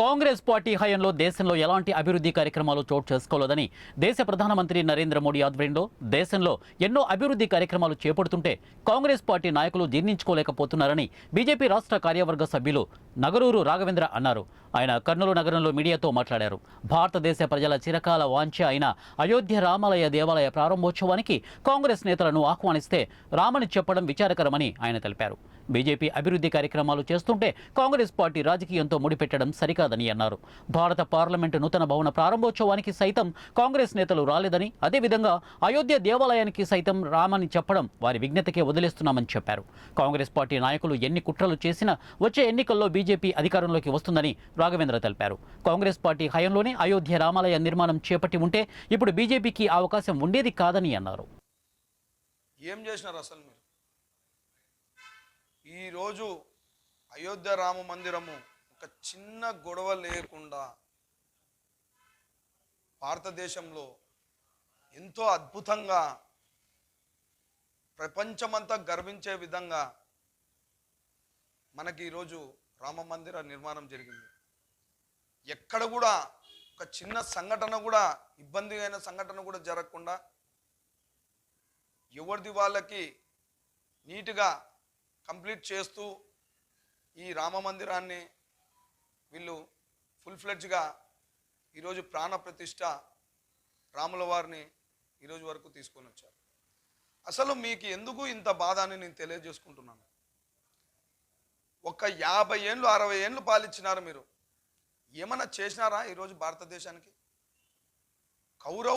Congress party హయాంలో దేశంలో ఎలాంటి అభివృద్ధి కార్యక్రమాలు చోటు చేసుకోలేదని దేశ ప్రధానమంత్రి నరేంద్ర మోడీ ఆధ్వర్యంలో దేశంలో ఎన్నో అభివృద్ధి కార్యక్రమాలు చేపడుతుంటే కాంగ్రెస్ పార్టీ నాయకులు జీర్ణించుకోలేకపోతున్నారని బీజేపీ రాష్ట్ర కార్యవర్గ సభ్యులు నగరూరు రాఘవేంద్ర అన్నారు. ఆయన కర్నూలు నగరంలో మీడియాతో మాట్లాడారు. భారతదేశ ప్రజల చిరకాల వాంఛ అయిన అయోధ్య రామాలయ దేవాలయ ప్రారంభోత్సవానికి కాంగ్రెస్ నేతలను ఆహ్వానిస్తే రామని చెప్పడం విచారకరమని ఆయన తెలిపారు. బీజేపీ అభివృద్ధి కార్యక్రమాలు చేస్తుంటే కాంగ్రెస్ పార్టీ రాజకీయంతో ముడిపెట్టడం సరికాదని అన్నారు. భారత పార్లమెంటు నూతన భవన ప్రారంభోత్సవానికి సైతం కాంగ్రెస్ నేతలు రాలేదని, అదేవిధంగా అయోధ్య దేవాలయానికి సైతం రామని చెప్పడం వారి విజ్ఞతకే వదిలేస్తున్నామని చెప్పారు. కాంగ్రెస్ పార్టీ నాయకులు ఎన్ని కుట్రలు చేసినా వచ్చే ఎన్నికల్లో బీజేపీ అధికారంలోకి వస్తుందని రాఘవేంద్ర తెలిపారు. కాంగ్రెస్ పార్టీ హయాంలోనే అయోధ్య రామాలయ నిర్మాణం చేపట్టి ఉంటే ఇప్పుడు బీజేపీకి అవకాశం ఉండేది కాదని అన్నారు. ఏం చేసినారు అసలు మీరు? ఈరోజు అయోధ్య రామ మందిరము ఒక చిన్న గొడవ లేకుండా భారతదేశంలో ఎంతో అద్భుతంగా ప్రపంచమంతా గర్వించే విధంగా మనకి ఈరోజు రామ మందిర నిర్మాణం జరిగింది. ఎక్కడ కూడా ఒక చిన్న సంఘటన కూడా, ఇబ్బంది అయిన సంఘటన కూడా జరగకుండా ఎవరిది వాళ్ళకి నీట్గా కంప్లీట్ చేస్తూ ఈ రామ మందిరాన్ని వీళ్ళు ఫుల్ ఫ్లెడ్జ్గా ఈరోజు ప్రాణ ప్రతిష్ఠ రాముల వారిని ఈరోజు వరకు తీసుకొని వచ్చారు. అసలు మీకు ఎందుకు ఇంత బాధ అని నేను తెలియజేసుకుంటున్నాను. ఒక 50 ఏళ్ళు 60 ఏళ్ళు పాలించినారు మీరు. ఏమన్నా చేసినారా ఈరోజు భారతదేశానికి? కౌరవ